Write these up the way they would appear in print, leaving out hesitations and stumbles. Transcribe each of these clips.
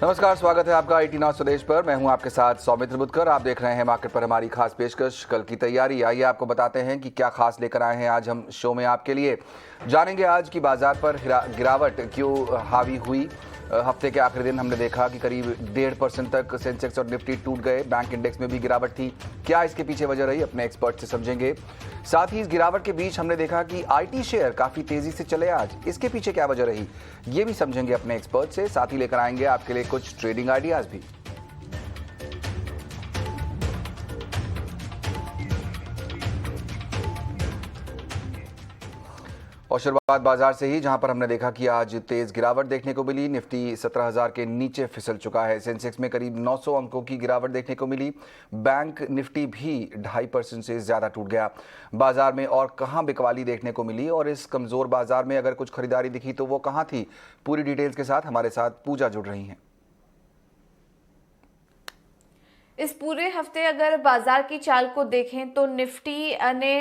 नमस्कार, स्वागत है आपका IIT नॉर्थ स्वदेश पर। मैं हूं आपके साथ सौमित्र बुद्धकर। आप देख रहे हैं मार्केट पर हमारी खास पेशकश, कल की तैयारी। आइए आपको बताते हैं कि क्या खास लेकर आए हैं आज हम शो में आपके लिए। जानेंगे आज की बाजार पर गिरावट क्यों हावी हुई। हफ्ते के आखिरी दिन हमने देखा कि करीब 1.5% तक सेंसेक्स और निफ्टी टूट गए। बैंक इंडेक्स में भी गिरावट थी। क्या इसके पीछे वजह रही, अपने एक्सपर्ट से समझेंगे। साथ ही इस गिरावट के बीच हमने देखा कि IT शेयर काफी तेजी से चले आज। इसके पीछे क्या वजह रही, ये भी समझेंगे अपने एक्सपर्ट से। साथ ही लेकर आएंगे आपके लिए कुछ ट्रेडिंग आइडियाज भी। और शुरुआत बाजार से ही, जहां पर हमने देखा कि आज तेज गिरावट देखने को मिली। निफ्टी 17,000 के नीचे फिसल चुका है। सेंसेक्स में करीब 900 अंकों की गिरावट देखने को मिली। बैंक निफ्टी भी 2.5% से ज्यादा टूट गया। बाजार में और कहां बिकवाली देखने को मिली और इस कमजोर बाजार में अगर कुछ खरीदारी दिखी तो वो कहां थी, पूरी डिटेल्स के साथ हमारे साथ पूजा जुड़ रही हैं। इस पूरे हफ्ते अगर बाजार की चाल को देखें तो निफ्टी ने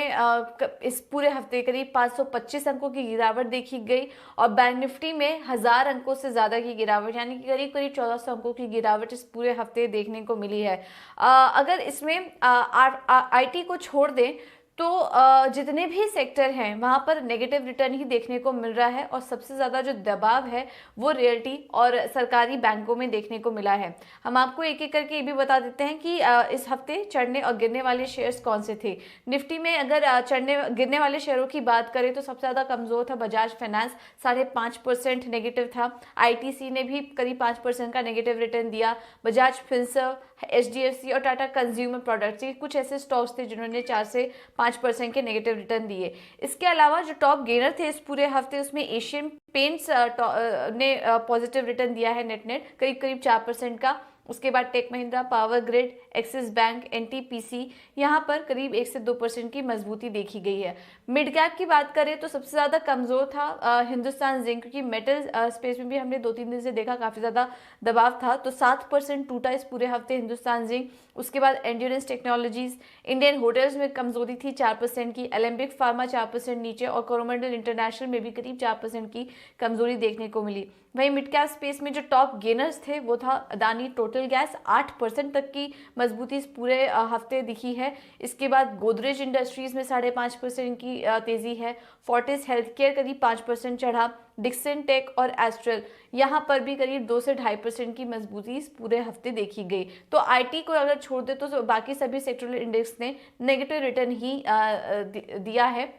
इस पूरे हफ्ते करीब 525 अंकों की गिरावट देखी गई और बैंक निफ्टी में 1000 अंकों से ज्यादा की गिरावट, यानी कि करीब करीब 1400 अंकों की गिरावट इस पूरे हफ्ते देखने को मिली है। अगर इसमें IT को छोड़ दें तो जितने भी सेक्टर हैं वहां पर नेगेटिव रिटर्न ही देखने को मिल रहा है और सबसे ज्यादा जो दबाव है वो रियल्टी और सरकारी बैंकों में देखने को मिला है। हम आपको एक एक करके ये भी बता देते हैं कि इस हफ्ते चढ़ने और गिरने वाले शेयर्स कौन से थे। निफ्टी में अगर गिरने वाले शेयरों की बात करें तो सबसे ज्यादा कमजोर था बजाज फाइनेंस, 5.5% नेगेटिव था। ITC ने भी करीब 5% का नेगेटिव रिटर्न दिया। बजाज फिनसर्व, HDFC और टाटा कंज्यूमर प्रोडक्ट्स, ये कुछ ऐसे स्टॉक्स थे जिन्होंने 4 से 5% के नेगेटिव रिटर्न दिए। इसके अलावा जो टॉप गेनर थे इस पूरे हफ्ते, उसमें एशियन पेंट्स ने पॉजिटिव रिटर्न दिया है नेट करीब करीब 4% का। उसके बाद Tech Mahindra, Power Grid, Axis Bank, NTPC, यहाँ पर करीब 1 से 2% की मजबूती देखी गई है। मिड कैप की बात करें तो सबसे ज्यादा कमजोर था हिंदुस्तान जिंक, क्योंकि मेटल स्पेस में भी हमने 2-3 दिन से देखा काफी ज्यादा दबाव था, तो 7% टूटा इस पूरे हफ्ते हिंदुस्तान जिंक। उसके बाद एंड्योरेंस टेक्नोलॉजीज, इंडियन होटल्स में कमजोरी थी 4% की, एलेम्बिक फार्मा 4% नीचे और कोरोमंडल इंटरनेशनल में भी करीब 4% की कमजोरी देखने को मिली। वहीं मिड कैप स्पेस में जो टॉप गेनर्स थे वो था अदानी टोटल गैस, 8% तक की मजबूती इस पूरे हफ्ते दिखी है। इसके बाद गोदरेज इंडस्ट्रीज में 5.5% की तेजी है। फोर्टिस हेल्थ केयर करीब 5% चढ़ा। डिक्सन टेक और एस्ट्रल यहाँ पर भी करीब 2 से 2.5% की मजबूती इस पूरे हफ्ते देखी गई। तो IT को अगर छोड़ दे तो बाकी सभी सेक्टरल इंडेक्स ने नेगेटिव रिटर्न ही दिया है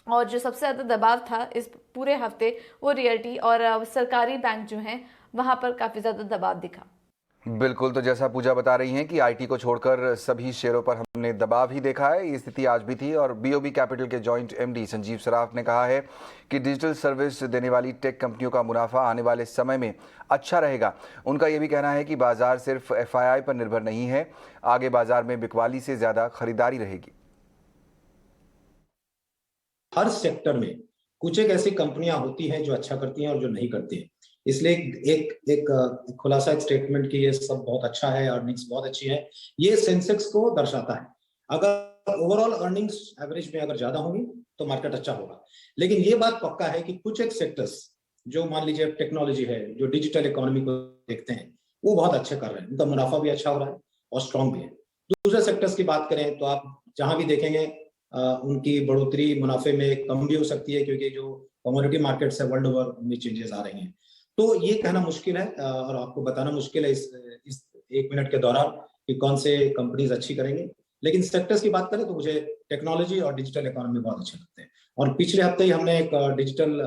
और जो सबसे ज्यादा दबाव था इस पूरे हफ्ते वो रियल्टी और सरकारी बैंक जो हैं वहां पर काफी ज्यादा दबाव दिखा। बिल्कुल, तो जैसा पूजा बता रही हैं कि IT को छोड़कर सभी शेयरों पर हमने दबाव ही देखा है। ये स्थिति आज भी थी और BOB कैपिटल के जॉइंट MD संजीव सराफ ने कहा है कि डिजिटल सर्विस देने वाली टेक कंपनियों का मुनाफा आने वाले समय में अच्छा रहेगा। उनका ये भी कहना है कि बाजार सिर्फ FII पर निर्भर नहीं है, आगे बाजार में बिकवाली से ज्यादा खरीदारी रहेगी। हर सेक्टर में कुछ एक ऐसी कंपनियां होती हैं जो अच्छा करती हैं और जो नहीं करती हैं। इसलिए एक खुलासा एक स्टेटमेंट की ये सब बहुत अच्छा है, अर्निंग्स बहुत अच्छी है, ये सेंसेक्स को दर्शाता है। अगर ओवरऑल अर्निंग्स एवरेज में अगर ज्यादा होंगी तो मार्केट अच्छा होगा। लेकिन ये बात पक्का है कि कुछ एक सेक्टर्स जो मान लीजिए टेक्नोलॉजी है, जो डिजिटल इकोनॉमी को देखते हैं, वो बहुत अच्छे कर रहे हैं, उनका मुनाफा भी अच्छा हो रहा है और स्ट्रॉन्ग भी है। दूसरे सेक्टर्स की बात करें तो आप जहां भी देखेंगे उनकी बढ़ोतरी मुनाफे में कम भी हो सकती है, क्योंकि जो कमोडिटी मार्केट्स है वर्ल्ड ओवर उनमें चेंजेस आ रही हैं। तो ये कहना मुश्किल है और आपको बताना मुश्किल है इस 1 मिनट के दौरान कि कौन से कंपनीज अच्छी करेंगे। लेकिन सेक्टर्स की बात करें तो मुझे टेक्नोलॉजी और डिजिटल इकोनॉमी बहुत अच्छे लगते हैं। और पिछले हफ्ते ही हमने एक डिजिटल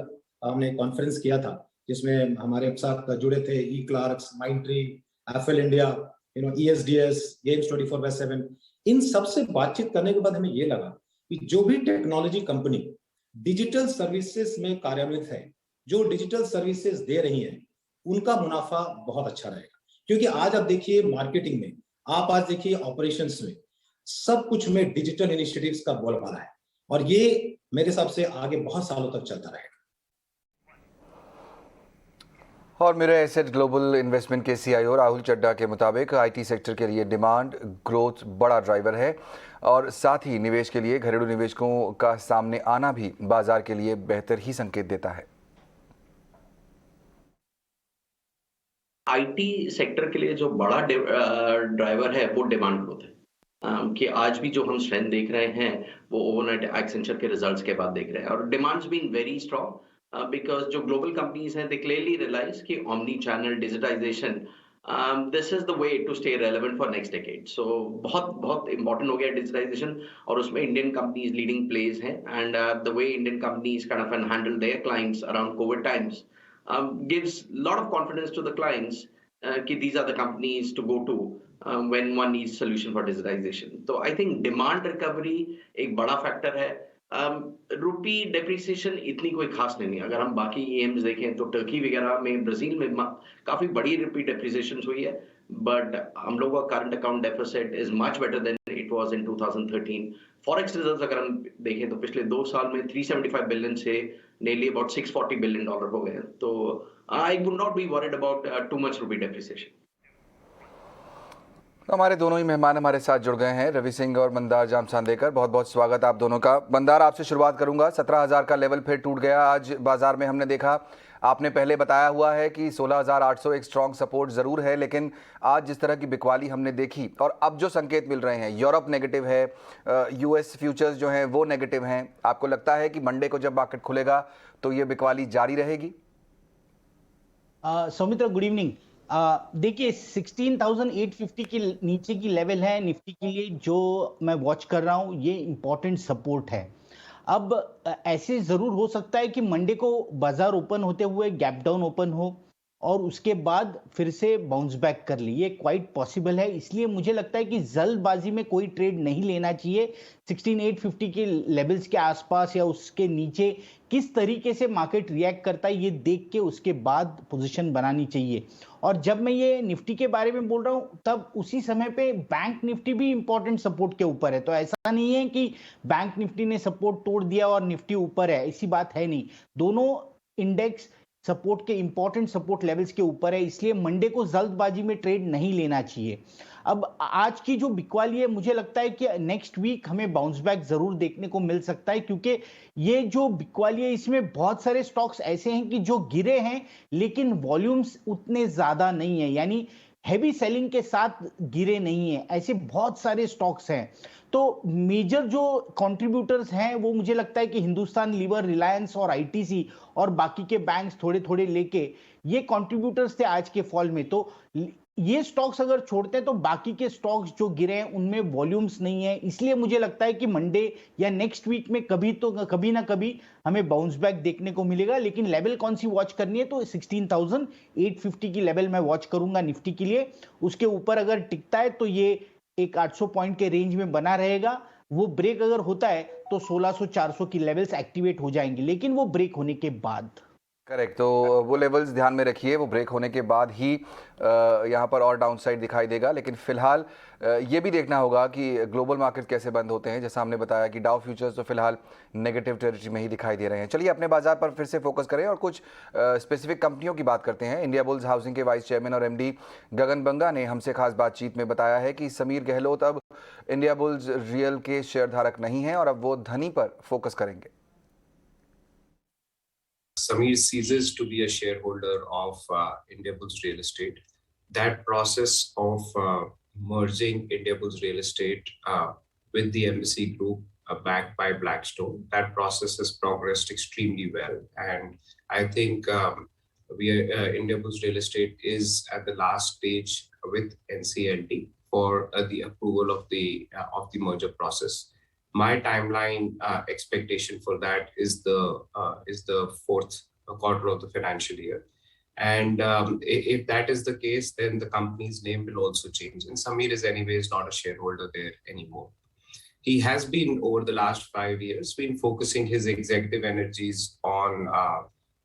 हमने कॉन्फ्रेंस किया था जिसमें हमारे साथ जुड़े थे eClerx, Mindtree, FL India, ESDS, games 24/7। इन सबसे बातचीत करने के बाद हमें ये लगा कि जो भी टेक्नोलॉजी कंपनी डिजिटल सर्विसेज में कार्यान्वित है, जो डिजिटल सर्विसेज दे रही हैं, उनका मुनाफा बहुत अच्छा रहेगा। क्योंकि आज आप देखिए मार्केटिंग में, आप आज देखिए ऑपरेशंस में, सब कुछ में डिजिटल इनिशिएटिव्स का बोलबाला है और ये मेरे हिसाब से आगे बहुत सालों तक चलता रहेगा। और मेरे एसेट ग्लोबल इन्वेस्टमेंट के CIO राहुल चड्ढा के मुताबिक IT सेक्टर के लिए डिमांड ग्रोथ बड़ा ड्राइवर है और साथ ही निवेश के लिए घरेलू निवेशकों का सामने आना भी बाजार के लिए बेहतर ही संकेत देता है। आईटी सेक्टर के लिए जो बड़ा ड्राइवर है वो डिमांड ग्रोथ है। कि आज भी जो हम स्ट्रेंथ देख रहे हैं वो ओवरनाइट एक्सेंचर के रिजल्ट्स के बाद देख रहे हैं, और demands been very strong because जो ग्लोबल कंपनीज हैं दे क्लियरली रियलाइज कि omni channel digitisation this is the way to stay relevant for next decade. So बहुत बहुत इंपॉर्टेंट हो गया डिजिटाइजेशन, और उसमें इंडियन कंपनीज लीडिंग प्लेस हैं, and the way Indian companies kind of handle their clients around Covid times gives lot of confidence to the clients कि these are the companies to go to when one needs solution for digitization. तो I think demand recovery एक बड़ा factor है। रुपी depreciation इतनी कोई खास नहीं है। अगर हम बाकी EMs देखें तो टर्की वगैरह में, ब्राजील में काफी बड़ी रुपी डेप्रिसिएशन हुई है, बट हम लोगों का current account deficit is much better than it was in 2013। Forex reserves अगर हम देखें तो पिछले 2 साल में 375 बिलियन से nearly about $640 billion हो गए हैं। तो I would not be worried about too much rupee depreciation. हमारे दोनों ही मेहमान हमारे साथ जुड़ गए हैं, रवि सिंह और मंदार जामसांदेकर। बहुत बहुत स्वागत आप दोनों का। मंदार, आपसे शुरुआत करूंगा। 17,000 का लेवल फिर टूट गया आज बाजार में, हमने देखा। आपने पहले बताया हुआ है कि 16,800 एक स्ट्रॉन्ग सपोर्ट ज़रूर है, लेकिन आज जिस तरह की बिकवाली हमने देखी और अब जो संकेत मिल रहे हैं, यूरोप नेगेटिव है, US फ्यूचर्स जो हैं वो नेगेटिव हैं, आपको लगता है कि मंडे को जब मार्केट खुलेगा तो ये बिकवाली जारी रहेगी? Soumitra, good evening. देखिए, 16,850 के नीचे की लेवल है निफ्टी के लिए, जो मैं वॉच कर रहा हूँ, ये इंपॉर्टेंट सपोर्ट है। अब ऐसे जरूर हो सकता है कि मंडे को बाजार ओपन होते हुए गैप डाउन ओपन हो और उसके बाद फिर से बाउंस बैक कर ली, ये क्वाइट पॉसिबल है। इसलिए मुझे लगता है कि जल्दबाजी में कोई ट्रेड नहीं लेना चाहिए। 16,850 के लेवल्स के आसपास या उसके नीचे किस तरीके से मार्केट रिएक्ट करता है ये देख के उसके बाद पोजीशन बनानी चाहिए। और जब मैं ये निफ्टी के बारे में बोल रहा हूं तब उसी समय पे बैंक निफ्टी भी इंपॉर्टेंट सपोर्ट के ऊपर है। तो ऐसा नहीं है कि बैंक निफ्टी ने सपोर्ट तोड़ दिया और निफ्टी ऊपर है, ऐसी बात है नहीं। दोनों इंडेक्स सपोर्ट के इंपॉर्टेंट सपोर्ट लेवल्स के ऊपर है, इसलिए मंडे को जल्दबाजी में ट्रेड नहीं लेना चाहिए। अब आज की जो बिकवाली है, मुझे लगता है कि नेक्स्ट वीक हमें बाउंस बैक जरूर देखने को मिल सकता है, क्योंकि ये जो बिकवाली है इसमें बहुत सारे स्टॉक्स ऐसे हैं कि जो गिरे हैं लेकिन वॉल्यूम्स उतने ज्यादा नहीं है, यानी हैवी सेलिंग के साथ गिरे नहीं है, ऐसे बहुत सारे स्टॉक्स हैं। तो मेजर जो कंट्रीब्यूटर्स हैं वो मुझे लगता है कि हिंदुस्तान लीवर, रिलायंस और आईटीसी और बाकी के बैंक्स थोड़े थोड़े लेके ये कंट्रीब्यूटर्स थे आज के फॉल में। तो ये स्टॉक्स अगर छोड़ते हैं तो बाकी के स्टॉक्स जो गिरे हैं उनमें वॉल्यूम्स नहीं है, इसलिए मुझे लगता है कि मंडे या नेक्स्ट वीक में कभी ना कभी हमें बाउंस बैक देखने को मिलेगा। लेकिन लेवल कौन सी वॉच करनी है, तो 16,850 की लेवल मैं वॉच करूंगा निफ्टी के लिए। उसके ऊपर अगर टिकता है तो ये एक 800 पॉइंट के रेंज में बना रहेगा। वो ब्रेक अगर होता है तो 1600-400 की लेवल्स एक्टिवेट हो जाएंगे, लेकिन वो ब्रेक होने के बाद। करेक्ट, तो वो लेवल्स ध्यान में रखिए, वो ब्रेक होने के बाद ही यहाँ पर और डाउनसाइड दिखाई देगा। लेकिन फिलहाल ये भी देखना होगा कि ग्लोबल मार्केट कैसे बंद होते हैं। जैसा हमने बताया कि डाउ फ्यूचर्स तो फिलहाल नेगेटिव टेरिटरी में ही दिखाई दे रहे हैं। चलिए अपने बाजार पर फिर से फोकस करें और कुछ स्पेसिफिक कंपनियों की बात करते हैं। इंडिया बुल्स हाउसिंग के वाइस चेयरमैन और MD गगन बंगा ने हमसे खास बातचीत में बताया है कि समीर गहलोत अब इंडिया बुल्स रियल के शेयर धारक नहीं हैं और अब वो धनी पर फोकस करेंगे। Samir ceases to be a shareholder of Indiabulls Real Estate. That process of merging Indiabulls Real Estate with the Embassy Group backed by Blackstone, that process has progressed extremely well. And I think Indiabulls Real Estate is at the last stage with NCLT for the approval of the merger process. My timeline expectation for that is the fourth quarter of the financial year, and if that is the case, then the company's name will also change. And Samir is anyways not a shareholder there anymore. He has been over the last 5 years been focusing his executive energies on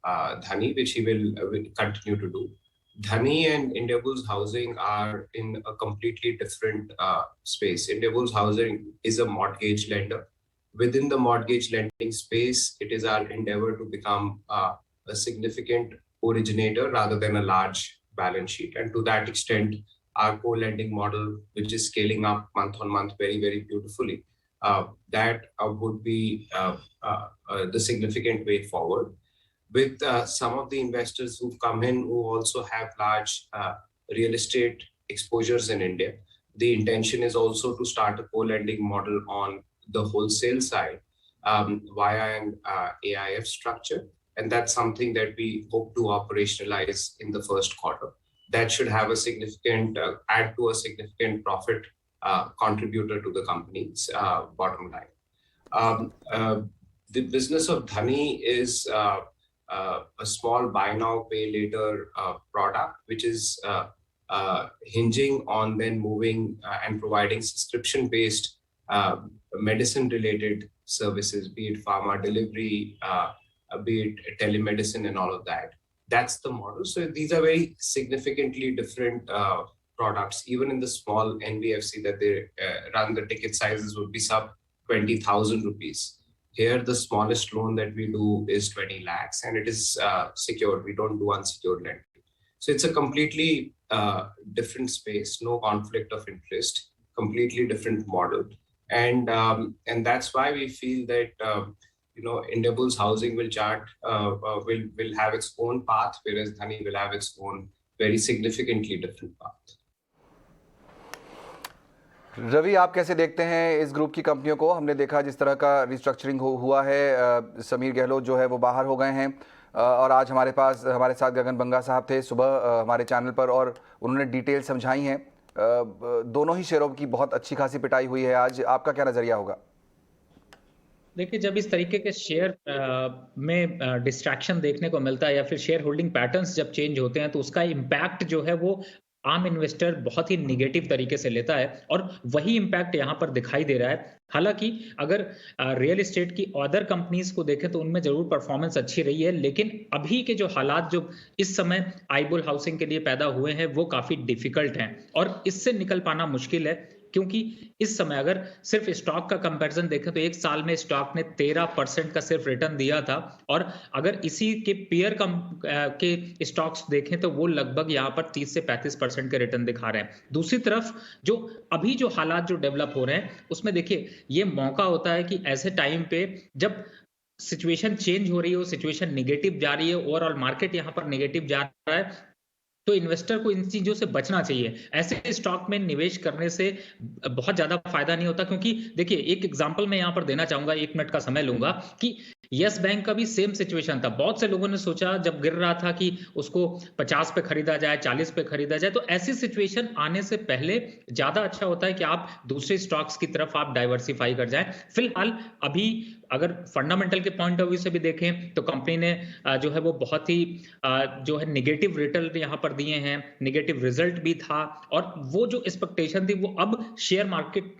Dhani, which he will continue to do. Dhani and Indiabulls Housing are in a completely different space. Indiabulls Housing is a mortgage lender. Within the mortgage lending space, it is our endeavor to become a significant originator rather than a large balance sheet. And to that extent, our co-lending model, which is scaling up month on month very, very beautifully, that would be the significant way forward. with some of the investors who've come in who also have large real estate exposures in India. The intention is also to start a co-lending model on the wholesale side via an AIF structure. And that's something that we hope to operationalize in the first quarter. That should have a significant, add to a significant profit contributor to the company's bottom line. The business of Dhani is a small buy now, pay later product, which is hinging on then moving and providing subscription-based medicine-related services, be it pharma delivery, be it telemedicine and all of that. That's the model. So these are very significantly different products. Even in the small NBFC that they run, the ticket sizes would be sub 20,000 rupees. Here, the smallest loan that we do is 20 lakhs and it is secured. We don't do unsecured lending. So it's a completely different space, no conflict of interest, completely different model. And that's why we feel that, Indiabulls Housing will will have its own path, whereas Dhani will have its own very significantly different path. Ravi, आप कैसे देखते हैं इस group की कंपनियों को? हमने देखा जिस तरह का रिस्ट्रक्चरिंग हुआ है, समीर गहलोत जो है वो बाहर हो गए हैं और आज हमारे साथ गगन बंगा साहब थे सुबह हमारे चैनल पर और उन्होंने डिटेल समझाई हैं। दोनों ही शेयरों की बहुत अच्छी खासी पिटाई हुई है आज। आपका क्या नज़रिया होगा? देखिए, जब इस तरीके के शेयर में डिस्ट्रैक्शन देखने को मिलता है या फिर शेयर होल्डिंग पैटर्न्स जब चेंज होते हैं तो उसका इम्पैक्ट जो है वो आम इन्वेस्टर बहुत ही निगेटिव तरीके से लेता है और वही इम्पैक्ट यहाँ पर दिखाई दे रहा है। हालांकि अगर रियल एस्टेट की अदर कंपनीज को देखें तो उनमें जरूर परफॉर्मेंस अच्छी रही है, लेकिन अभी के जो हालात जो इस समय आईबुल हाउसिंग के लिए पैदा हुए हैं वो काफी डिफिकल्ट हैं और इससे निकल पाना मुश्किल है, क्योंकि इस समय अगर सिर्फ स्टॉक का कंपैरिजन देखें तो एक साल में स्टॉक ने 13% का सिर्फ रिटर्न दिया था और अगर इसी के पीयर के स्टॉक्स देखें तो वो लगभग यहाँ पर 30 से 35% के रिटर्न दिखा रहे हैं। दूसरी तरफ जो अभी जो हालात जो डेवलप हो रहे हैं उसमें देखिए ये मौका होता है कि ऐसे टाइम पे जब सिचुएशन चेंज हो रही है, सिचुएशन निगेटिव जा रही है, ओवरऑल मार्केट यहाँ पर निगेटिव जा रहा है, तो इन्वेस्टर को इन चीजों से बचना चाहिए। ऐसे स्टॉक में निवेश करने से बहुत ज्यादा फायदा नहीं होता, क्योंकि देखिए एक एग्जांपल मैं यहां पर देना चाहूंगा, 1 मिनट का समय लूंगा, कि यस बैंक का भी सेम सिचुएशन था। बहुत से लोगों ने सोचा जब गिर रहा था कि उसको 50 पे खरीदा जाए, 40 पे खरीदा जाए, तो ऐसी सिचुएशन आने से पहले ज्यादा अच्छा होता है कि आप दूसरे स्टॉक्स की तरफ आप डाइवर्सिफाई कर जाएं। फिलहाल अभी अगर फंडामेंटल के पॉइंट ऑफ व्यू से भी देखें तो कंपनी ने जो है वो बहुत ही जो है नेगेटिव रिटर्न यहाँ पर दिए हैं, नेगेटिव रिजल्ट भी था और वो जो एक्सपेक्टेशन थी वो अब शेयर मार्केट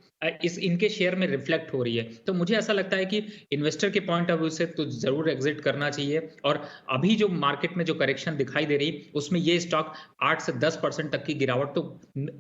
इनके शेयर में रिफ्लेक्ट हो रही है। तो मुझे ऐसा लगता है कि इन्वेस्टर के पॉइंट ऑफ व्यू से तो जरूर एग्जिट करना चाहिए और अभी जो मार्केट में जो करेक्शन दिखाई दे रही उसमें ये स्टॉक 8 से 10% तक की गिरावट तो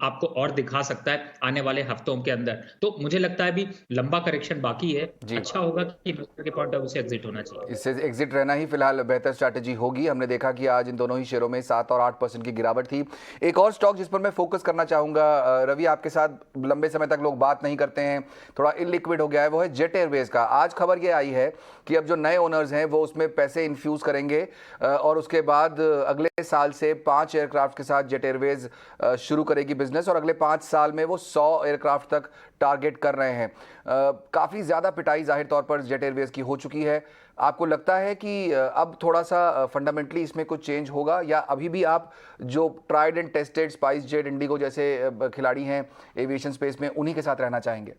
आपको और दिखा सकता है आने वाले हफ्तों के अंदर। तो मुझे लगता है अभी लंबा करेक्शन बाकी है, अच्छा होगा कि इन्वेस्टर के पॉइंट ऑफ व्यू से एग्जिट होना चाहिए। इससे एग्जिट रहना ही फिलहाल बेहतर स्ट्रैटेजी होगी। हमने देखा कि आज इन दोनों ही शेयरों में 7 और 8% की गिरावट थी। एक और स्टॉक जिस पर मैं फोकस करना चाहूंगा रवि, आपके साथ लंबे समय तक लोग बात नहीं करते हैं, थोड़ा इलिक्विड हो गया है, वो है जेट एयरवेज का। आज खबर ये आई है कि अब जो नए ओनर्स हैं वो उसमें पैसे इन्फ्यूज करेंगे और उसके बाद अगले साल से 5 एयरक्राफ्ट के साथ जेट एयरवेज शुरू करेगी बिजनेस और अगले 5 साल में वो 100 एयरक्राफ्ट तक टारगेट कर रहे हैं। काफ़ी ज़्यादा पिटाई जाहिर तौर पर जेट एयरवेज की हो चुकी है। आपको लगता है कि अब थोड़ा सा फंडामेंटली इसमें कुछ चेंज होगा या अभी भी आप जो tried and tested spice jet, Indigo जैसे खिलाड़ी हैं एविएशन स्पेस में उन्हीं के साथ रहना चाहेंगे?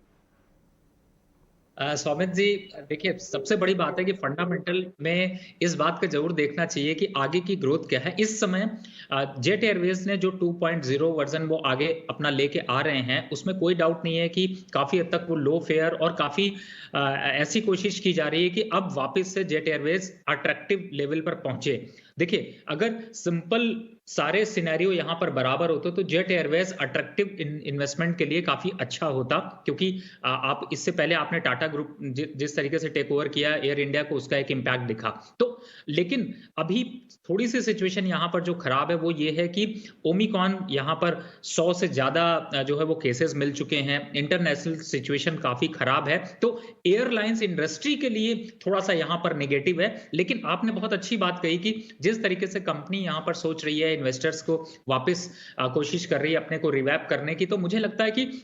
सौमित जी, देखिए सबसे बड़ी बात है कि फंडामेंटल में इस बात का जरूर देखना चाहिए कि आगे की ग्रोथ क्या है। इस समय जेट एयरवेज ने जो 2.0 वर्जन वो आगे अपना लेके आ रहे हैं उसमें कोई डाउट नहीं है कि काफी हद तक वो लो फेयर और काफी ऐसी कोशिश की जा रही है कि अब वापस से जेट एयरवेज अट्रैक्टिव लेवल पर पहुंचे। देखिए अगर सिंपल सारे सिनेरियो यहाँ पर बराबर होते तो जेट एयरवेज अट्रैक्टिव इन्वेस्टमेंट के लिए काफी अच्छा होता, क्योंकि आप इससे पहले आपने टाटा ग्रुप जिस तरीके से टेक ओवर किया एयर इंडिया को, उसका एक इम्पैक्ट दिखा। तो लेकिन अभी थोड़ी सी सिचुएशन यहाँ पर जो खराब है वो ये है कि ओमिक्रॉन यहाँ पर 100 से ज्यादा जो है वो केसेस मिल चुके हैं, इंटरनेशनल सिचुएशन काफी खराब है, तो एयरलाइंस इंडस्ट्री के लिए थोड़ा सा यहाँ पर नेगेटिव है। लेकिन आपने बहुत अच्छी बात कही कि जिस तरीके से कंपनी यहाँ पर सोच रही है इन्वेस्टर्स को वापस कोशिश कर रही है अपने को रिवैप करने की, तो मुझे लगता है कि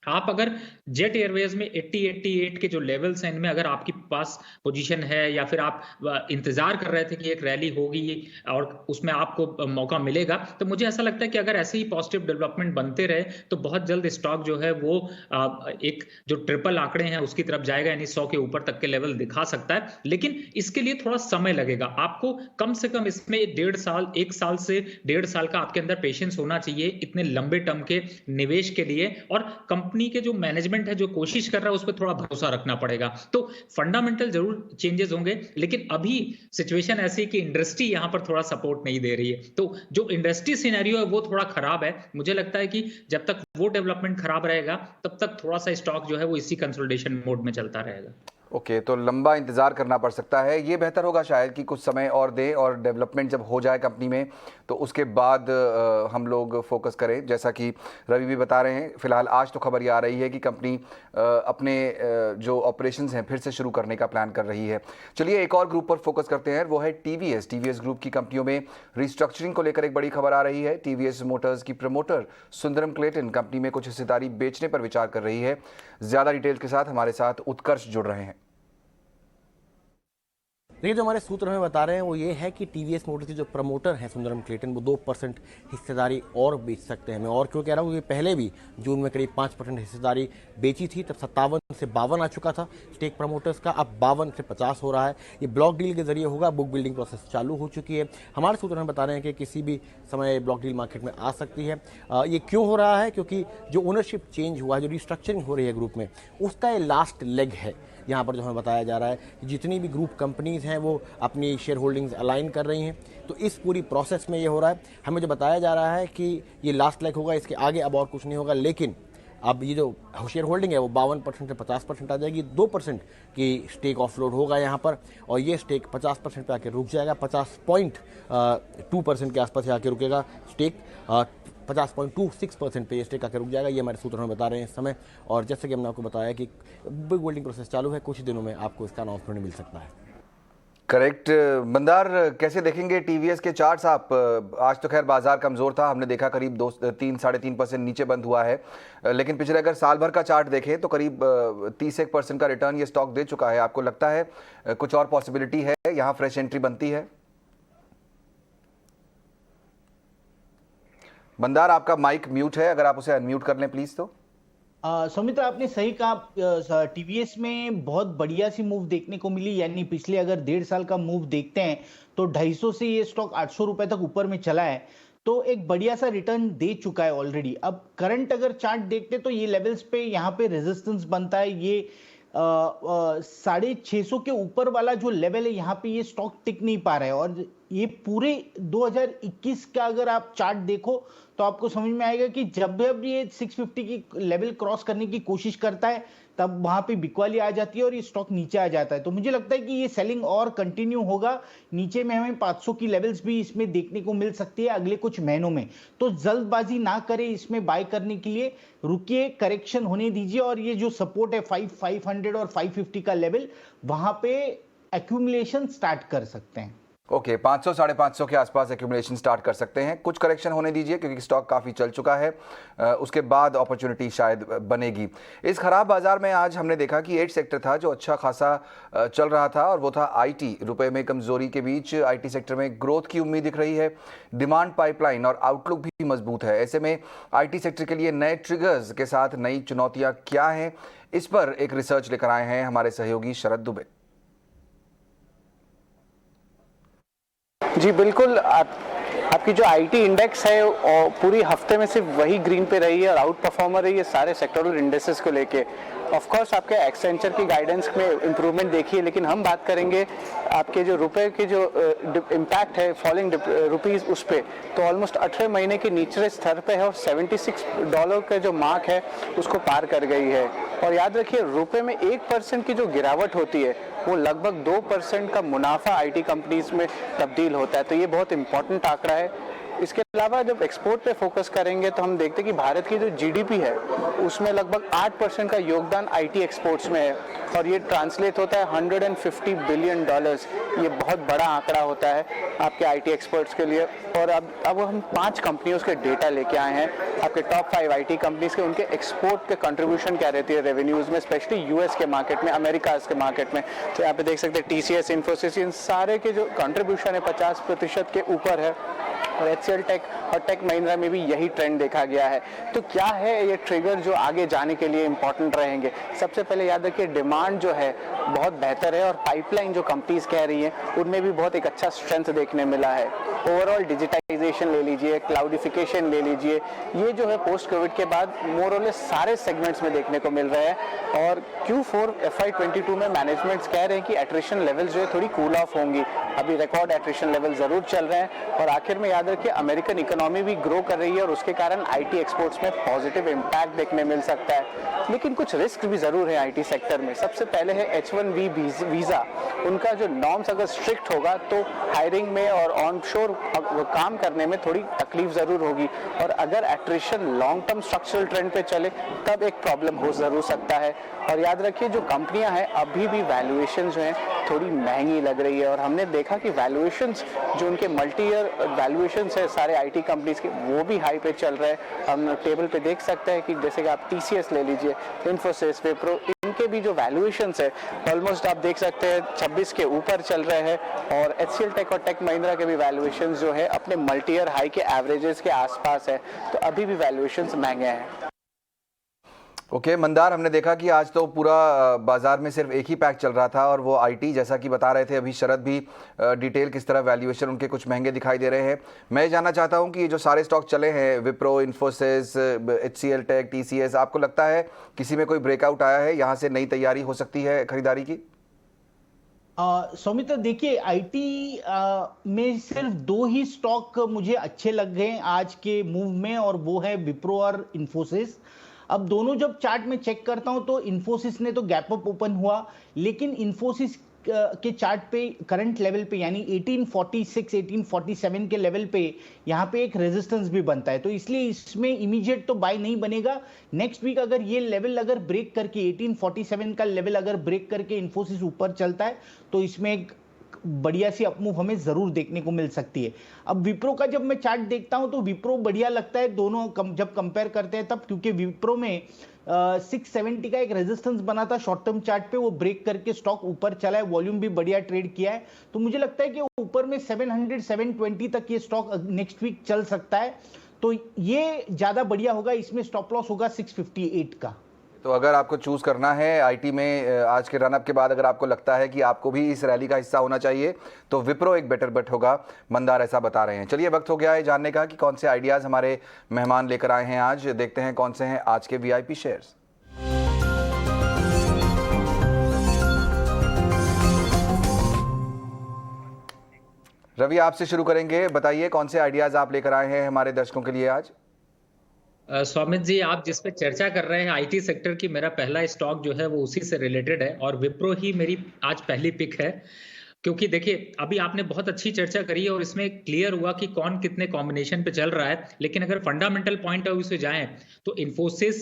आप अगर जेट एयरवेज में 80-88 के जो लेवल्स हैं इनमें अगर आपके पास पोजीशन है, या फिर आप इंतजार कर रहे थे कि एक रैली होगी और उसमें आपको मौका मिलेगा, तो मुझे ऐसा लगता है कि अगर ऐसे ही पॉजिटिव डेवलपमेंट बनते रहे तो बहुत जल्द स्टॉक जो है वो एक जो ट्रिपल आंकड़े हैं उसकी तरफ जाएगा, यानी 100 के ऊपर तक के लेवल दिखा सकता है। लेकिन इसके लिए थोड़ा समय लगेगा, आपको कम से कम इसमें 1 साल से 1.5 साल का आपके अंदर पेशेंस होना चाहिए इतने लंबे टर्म के निवेश के लिए, और कंपनी के जो मैनेजमेंट है जो कोशिश कर रहा है उस पर थोड़ा भरोसा रखना पड़ेगा। तो फंडामेंटल जरूर चेंजेस होंगे, लेकिन अभी सिचुएशन ऐसी है कि इंडस्ट्री यहां पर थोड़ा सपोर्ट नहीं दे रही है, तो जो इंडस्ट्री सिनेरियो है वो थोड़ा खराब है। मुझे लगता है कि जब तक वो डेवलपमेंट खराब रहेगा तब तक थोड़ा सा स्टॉक जो है वो इसी कंसोलिडेशन मोड में चलता रहेगा। ओके, तो लंबा इंतज़ार करना पड़ सकता है। ये बेहतर होगा शायद कि कुछ समय और दें और डेवलपमेंट जब हो जाए कंपनी में तो उसके बाद हम लोग फोकस करें। जैसा कि रवि भी बता रहे हैं, फिलहाल आज तो खबर ये आ रही है कि कंपनी अपने जो ऑपरेशंस हैं फिर से शुरू करने का प्लान कर रही है। चलिए एक और ग्रुप पर फोकस करते हैं, वो है टीवीएस ग्रुप की कंपनियों में रिस्ट्रक्चरिंग को लेकर एक बड़ी खबर आ रही है। टीवीएस मोटर्स की प्रमोटर सुंदरम क्लेटन कंपनी में कुछ हिस्सेदारी बेचने पर विचार कर रही है। ज़्यादा डिटेल के साथ हमारे साथ उत्कर्ष जुड़ रहे हैं। देखिए, जो हमारे सूत्र हमें बता रहे हैं वो ये है कि टीवीएस मोटर्स के जो प्रमोटर हैं सुंदरम क्लेटन, वो 2% हिस्सेदारी और बेच सकते हैं। मैं और क्यों कह रहा हूँ, क्योंकि पहले भी जून में करीब 5% हिस्सेदारी बेची थी, तब 57 से 52 आ चुका था स्टेक प्रमोटर्स का, अब 52 से 50 हो रहा है। ये ब्लॉक डील के जरिए होगा, बुक बिल्डिंग प्रोसेस चालू हो चुकी है। हमारे सूत्र हमें बता रहे हैं कि किसी भी समय ब्लॉक डील मार्केट में आ सकती है। ये क्यों हो रहा है, क्योंकि जो ओनरशिप चेंज हुआ है, जो रिस्ट्रक्चरिंग हो रही है ग्रुप में, उसका ये लास्ट लेग है। यहाँ पर जो हमें बताया जा रहा है कि जितनी भी ग्रुप कंपनीज हैं वो अपनी शेयर होल्डिंग्स अलाइन कर रही हैं, तो इस पूरी प्रोसेस में ये हो रहा है। हमें जो बताया जा रहा है कि ये लास्ट लेग होगा, इसके आगे अब और कुछ नहीं होगा। लेकिन अब ये जो शेयर होल्डिंग है वो 52% से 50% आ जाएगी, 2% की स्टेक ऑफलोड होगा यहाँ पर, और ये स्टेक 50% पे आके रुक जाएगा। 50.2% के आसपास आके रुकेगा स्टेक, 50.26% पे ये स्टेक आकर रुक जाएगा। ये हमारे सूत्र हमें बता रहे हैं इस समय, और जैसे कि हमने आपको बताया कि बिग होल्डिंग प्रोसेस चालू है, कुछ ही दिनों में आपको इसका अनाउंसमेंट मिल सकता है। करेक्ट। मंदार, कैसे देखेंगे टीवीएस के चार्ट्स आप? आज तो खैर बाजार कमजोर था, हमने देखा करीब 3-3.5% नीचे बंद हुआ है, लेकिन पिछले अगर साल भर का चार्ट देखें तो करीब 30% का रिटर्न ये स्टॉक दे चुका है। आपको लगता है कुछ और पॉसिबिलिटी है, यहाँ फ्रेश एंट्री बनती है? मंदार, आपका माइक म्यूट है, अगर आप उसे अनम्यूट कर लें प्लीज। तो सौमित्र, आपने सही कहा, टीवीएस में बहुत बढ़िया सी मूव देखने को मिली। यानी पिछले अगर 1.5 साल का मूव देखते हैं तो 250 से ये स्टॉक 800 रुपए तक ऊपर में चला है, तो एक बढ़िया सा रिटर्न दे चुका है ऑलरेडी। अब करंट अगर चार्ट देखते तो ये लेवल्स पे यहाँ पे रेजिस्टेंस बनता है। ये 650 के ऊपर वाला जो लेवल है यहाँ पे ये स्टॉक टिक नहीं पा रहा है, और ये पूरे 2021 का अगर आप चार्ट देखो तो आपको समझ में आएगा कि जब भी ये 650 की लेवल क्रॉस करने की कोशिश करता है तब वहां पे बिकवाली आ जाती है और ये स्टॉक नीचे आ जाता है। तो मुझे लगता है कि ये सेलिंग और कंटिन्यू होगा। नीचे में हमें 500 की लेवल्स भी इसमें देखने को मिल सकती है अगले कुछ महीनों में। तो जल्दबाजी ना करें इसमें बाय करने के लिए, रुकिए, करेक्शन होने दीजिए, और ये जो सपोर्ट है 500 और 550 का लेवल, वहां पे एक्यूमुलेशन स्टार्ट कर सकते हैं। ओके, 500-550 के आसपास एक्यूमुलेशन स्टार्ट कर सकते हैं। कुछ करेक्शन होने दीजिए क्योंकि स्टॉक काफ़ी चल चुका है, उसके बाद अपॉर्चुनिटी शायद बनेगी। इस खराब बाजार में आज हमने देखा कि 8 सेक्टर था जो अच्छा खासा चल रहा था, और वो था आईटी। रुपए में कमजोरी के बीच आईटी सेक्टर में ग्रोथ की उम्मीद दिख रही है, डिमांड पाइपलाइन और आउटलुक भी मजबूत है। ऐसे में आईटी सेक्टर के लिए नए ट्रिगर्स के साथ नई चुनौतियाँ क्या हैं, इस पर एक रिसर्च लेकर आए हैं हमारे सहयोगी शरद दुबे। जी बिल्कुल, आपकी जो आईटी इंडेक्स है और पूरी हफ्ते में सिर्फ वही ग्रीन पे रही है और आउट परफॉर्मर रही है सारे सेक्टोरल इंडेक्सेस को लेके। ऑफ कोर्स आपके एक्सेंचर की गाइडेंस में इम्प्रूवमेंट देखिए, लेकिन हम बात करेंगे आपके जो रुपए के जो इम्पैक्ट है फॉलिंग रुपीस उस पे, तो ऑलमोस्ट 18 महीने के निचले स्तर पे है और $76 का जो मार्क है उसको पार कर गई है। और याद रखिए रुपए में 1% की जो गिरावट होती है वो लगभग 2% का मुनाफा आईटी कंपनीज में तब्दील होता है, तो ये बहुत इंपॉर्टेंट आंकड़ा है। इसके अलावा जब एक्सपोर्ट पे फोकस करेंगे तो हम देखते हैं कि भारत की जो जीडीपी है उसमें लगभग 8% का योगदान आईटी एक्सपोर्ट्स में है और ये ट्रांसलेट होता है $150 बिलियन। ये बहुत बड़ा आंकड़ा होता है आपके आईटी एक्सपर्ट्स के लिए। और अब हम 5 कंपनियों के डेटा लेके आए हैं आपके टॉप 5 आईटी कंपनीज के, उनके एक्सपोर्ट के कंट्रीब्यूशन क्या रहती है रेवेन्यूज में, स्पेशली यूएस के मार्केट में, अमेरिकाज के मार्केट में। तो यहाँ पे देख सकते हैं टीसीएस, इन्फोसिस, इन सारे के जो कंट्रीब्यूशन है 50% के ऊपर है और एचसीएल टेक और टेक महिंद्रा में भी यही ट्रेंड देखा गया है। तो क्या है ये ट्रिगर जो आगे जाने के लिए इंपॉर्टेंट रहेंगे? सबसे पहले याद रखिए डिमांड जो है बहुत बेहतर है और पाइपलाइन जो कंपनीज कह रही हैं उनमें भी बहुत एक अच्छा स्ट्रेंथ देखने मिला है। ओवरऑल डिजिटाइजेशन ले लीजिए, क्लाउडिफिकेशन ले लीजिए, ये जो है पोस्ट कोविड के बाद मोर और लेस सारे सेगमेंट्स में देखने को मिल रहा है। और Q4 FY22 में मैनेजमेंट्स कह रहे हैं कि एट्रिशन लेवल्स जो है थोड़ी कूल ऑफ होंगी। अभी रिकॉर्ड एट्रिशन लेवल जरूर चल रहे हैं। और आखिर में याद रखिए अमेरिकन इकोनॉमी भी ग्रो कर रही है और उसके कारण आईटी एक्सपोर्ट्स में पॉजिटिव इम्पैक्ट देखने मिल सकता है। लेकिन कुछ रिस्क भी जरूर है आईटी सेक्टर में। सबसे पहले है H1B वीजा, उनका जो नॉर्म्स अगर स्ट्रिक्ट होगा तो हायरिंग में और ऑन शोर काम करने में थोड़ी तकलीफ जरूर होगी। और अगर attrition long term structural trend पे चले तब एक प्रॉब्लम हो जरूर सकता है। और याद रखिए जो कंपनियां हैं अभी भी वैल्यूएशन जो है थोड़ी महंगी लग रही है और हमने देखा कि वैल्यूएशंस जो उनके मल्टी ईयर वैल्यूएशंस है सारे आईटी कंपनीज के वो भी हाई पे चल रहे हैं। हम टेबल पे देख सकते हैं कि जैसे कि आप टीसीएस ले लीजिए, इन्फोसिस, विप्रो, इनके भी जो वैल्यूएशंस है ऑलमोस्ट आप देख सकते हैं 26 के ऊपर चल रहे हैं। और एचसीएल टेक और टेक महिंद्रा के भी वैल्यूएशंस जो है अपने मल्टी ईयर हाई के एवरेजेस के आसपास है, तो अभी भी वैल्यूएशंस महंगे हैं। ओके मंदार, हमने देखा कि आज तो पूरा बाजार में सिर्फ एक ही पैक चल रहा था और वो आईटी, जैसा कि बता रहे थे अभी शरद भी, डिटेल किस तरह वैल्यूएशन उनके कुछ महंगे दिखाई दे रहे हैं। मैं जानना चाहता हूं कि ये जो सारे स्टॉक चले हैं, Wipro, Infosys, HCL Tech, TCS, आपको लगता है किसी में कोई ब्रेकआउट आया है, यहाँ से नई तैयारी हो सकती है खरीदारी की? सौमित्र देखिए आईटी में सिर्फ 2 ही स्टॉक मुझे अच्छे लग गए आज के मूव में और वो है विप्रो और इन्फोसिस। अब दोनों जब चार्ट में चेक करता हूं तो इन्फोसिस ने तो गैप अप ओपन हुआ, लेकिन इन्फोसिस के चार्ट पे करंट लेवल पे यानी 1846 1847 के लेवल पे यहाँ पे एक रेजिस्टेंस भी बनता है, तो इसलिए इसमें इमीडिएट तो बाय नहीं बनेगा। नेक्स्ट वीक अगर ये लेवल अगर ब्रेक करके 1847 का लेवल अगर ब्रेक करके इन्फोसिस ऊपर चलता है तो इसमें एक बढ़िया सी अपमूव हमें जरूर देखने को मिल सकती है। अब विप्रो का जब मैं चार्ट देखता हूं तो विप्रो बढ़िया लगता है दोनों जब कंपेयर करते हैं तब, क्योंकि विप्रो में 670 का एक रेजिस्टेंस बना था शॉर्ट टर्म चार्ट पे, वो ब्रेक करके स्टॉक ऊपर चला है, वॉल्यूम भी बढ़िया ट्रेड किया है, तो मुझे लगता है कि ऊपर में 700 720 तक ये स्टॉक नेक्स्ट वीक चल सकता है, तो ये ज्यादा बढ़िया होगा। इसमें स्टॉप लॉस होगा 658 का। तो अगर आपको चूज करना है आईटी में आज के रनअप के बाद, अगर आपको लगता है कि आपको भी इस रैली का हिस्सा होना चाहिए तो विप्रो एक बेटर बेट होगा, मंदार ऐसा बता रहे हैं। चलिए वक्त हो गया है जानने का कि कौन से आइडियाज हमारे मेहमान लेकर आए हैं आज। देखते हैं कौन से हैं आज के वीआईपी शेयर्स। रवि, आपसे शुरू करेंगे, बताइए कौन से आइडियाज आप लेकर आए हैं हमारे दर्शकों के लिए आज। स्वामित जी, आप जिस पे चर्चा कर रहे हैं आईटी सेक्टर की, मेरा पहला स्टॉक जो है वो उसी से रिलेटेड है और विप्रो ही मेरी आज पहली पिक है, क्योंकि देखिए अभी आपने बहुत अच्छी चर्चा करी है और इसमें क्लियर हुआ कि कौन कितने कॉम्बिनेशन पे चल रहा है। लेकिन अगर फंडामेंटल पॉइंट ऑफ व्यू से जाएं तो इन्फोसिस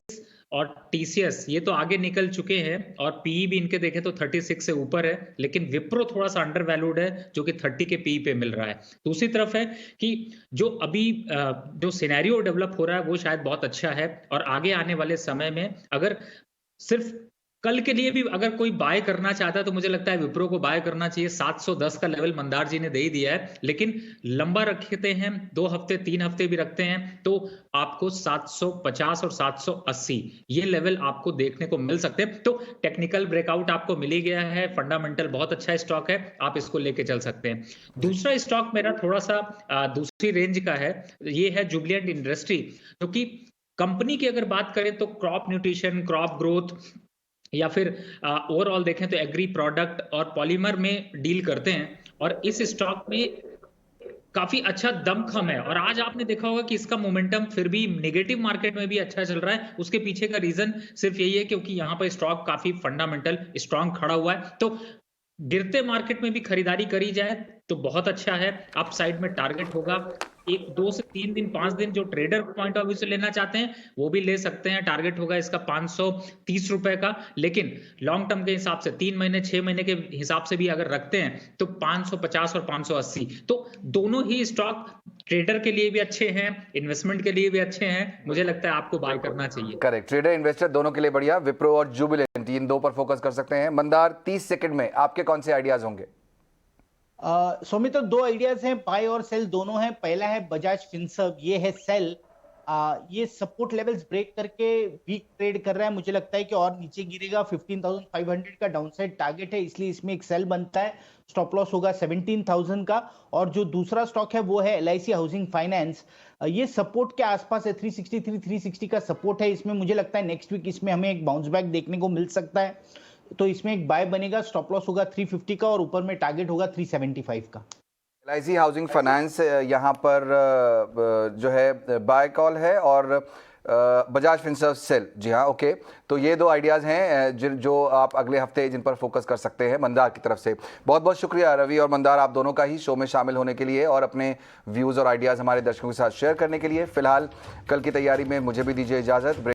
और टीसीएस ये तो आगे निकल चुके हैं और पीई भी इनके देखें तो 36 से ऊपर है, लेकिन विप्रो थोड़ा सा अंडर वैल्यूड है जो कि 30 के पीई पे मिल रहा है। दूसरी तरफ है कि जो अभी जो सिनेरियो डेवलप हो रहा है वो शायद बहुत अच्छा है और आगे आने वाले समय में अगर सिर्फ कल के लिए भी अगर कोई बाय करना चाहता है तो मुझे लगता है विप्रो को बाय करना चाहिए। 710 का लेवल मंदार जी ने दे ही दिया है, लेकिन लंबा रखते हैं 2 हफ्ते 3 हफ्ते भी रखते हैं तो आपको 750 और 780 ये लेवल आपको देखने को मिल सकते हैं। तो टेक्निकल ब्रेकआउट आपको मिल ही गया है, फंडामेंटल बहुत अच्छा स्टॉक है, आप इसको लेके चल सकते हैं। दूसरा स्टॉक मेरा थोड़ा सा दूसरी रेंज का है, ये है जुबिलेंट इंडस्ट्री, जो कि कंपनी की अगर बात करें तो क्रॉप न्यूट्रिशन, क्रॉप ग्रोथ या फिर ओवरऑल देखें तो एग्री प्रोडक्ट और पॉलीमर में डील करते हैं, और इस स्टॉक में काफी अच्छा दमखम है। और आज आपने देखा होगा कि इसका मोमेंटम फिर भी नेगेटिव मार्केट में भी अच्छा चल रहा है। उसके पीछे का रीजन सिर्फ यही है क्योंकि यहाँ पर स्टॉक काफी फंडामेंटल स्ट्रांग खड़ा हुआ है। तो गिरते मार्केट में भी खरीदारी करी जाए तो बहुत अच्छा है। अप साइड में टारगेट होगा 1, 2 से 3 दिन 5 दिन, जो ट्रेडर पॉइंट ऑफ व्यू से लेना चाहते हैं वो भी ले सकते हैं। टारगेट होगा इसका 530 रुपए का, लेकिन लॉन्ग टर्म के हिसाब से 3 महीने 6 महीने के हिसाब से भी अगर रखते हैं तो 550 और 580, तो दोनों ही स्टॉक ट्रेडर के लिए भी अच्छे हैं, इन्वेस्टमेंट के लिए भी अच्छे हैं। मुझे लगता है आपको बाय करना चाहिए। करेक्ट, ट्रेडर इन्वेस्टर दोनों के लिए बढ़िया। विप्रो और जुबिलेंट, इन दो पर फोकस कर सकते हैं। मंदार, 30 सेकंड में आपके कौन से आइडियाज होंगे? सौमित्र, 2 आइडियाज हैं, बाय और सेल दोनों हैं। पहला है बजाज फिनसर्व, ये है सेल। ये सपोर्ट लेवल्स ब्रेक करके वीक ट्रेड कर रहा है, मुझे लगता है कि और नीचे गिरेगा। 15,500 का डाउनसाइड टारगेट है, इसलिए इसमें एक सेल बनता है। स्टॉप लॉस होगा 17,000 का। और जो दूसरा स्टॉक है वो है LIC हाउसिंग फाइनेंस। ये सपोर्ट के आसपास है, 363 360 का सपोर्ट है। इसमें मुझे लगता है नेक्स्ट वीक इसमें हमें एक बाउंस बैक देखने को मिल सकता है, तो इसमें एक बाय बनेगा। स्टॉप लॉस होगा 350 का और ऊपर में टारगेट होगा 375 का। LIC हाउसिंग फाइनेंस यहाँ पर जो है बाय कॉल है, और बजाज फिनसर्व सेल। जी हाँ, ओके। तो ये 2 आइडियाज़ हैं जो आप अगले हफ्ते जिन पर फोकस कर सकते हैं मंदार की तरफ से। बहुत बहुत शुक्रिया रवि और मंदार, आप दोनों का ही शो में शामिल होने के लिए और अपने व्यूज़ और आइडियाज़ हमारे दर्शकों के साथ शेयर करने के लिए। फिलहाल कल की तैयारी में मुझे भी दीजिए इजाज़त।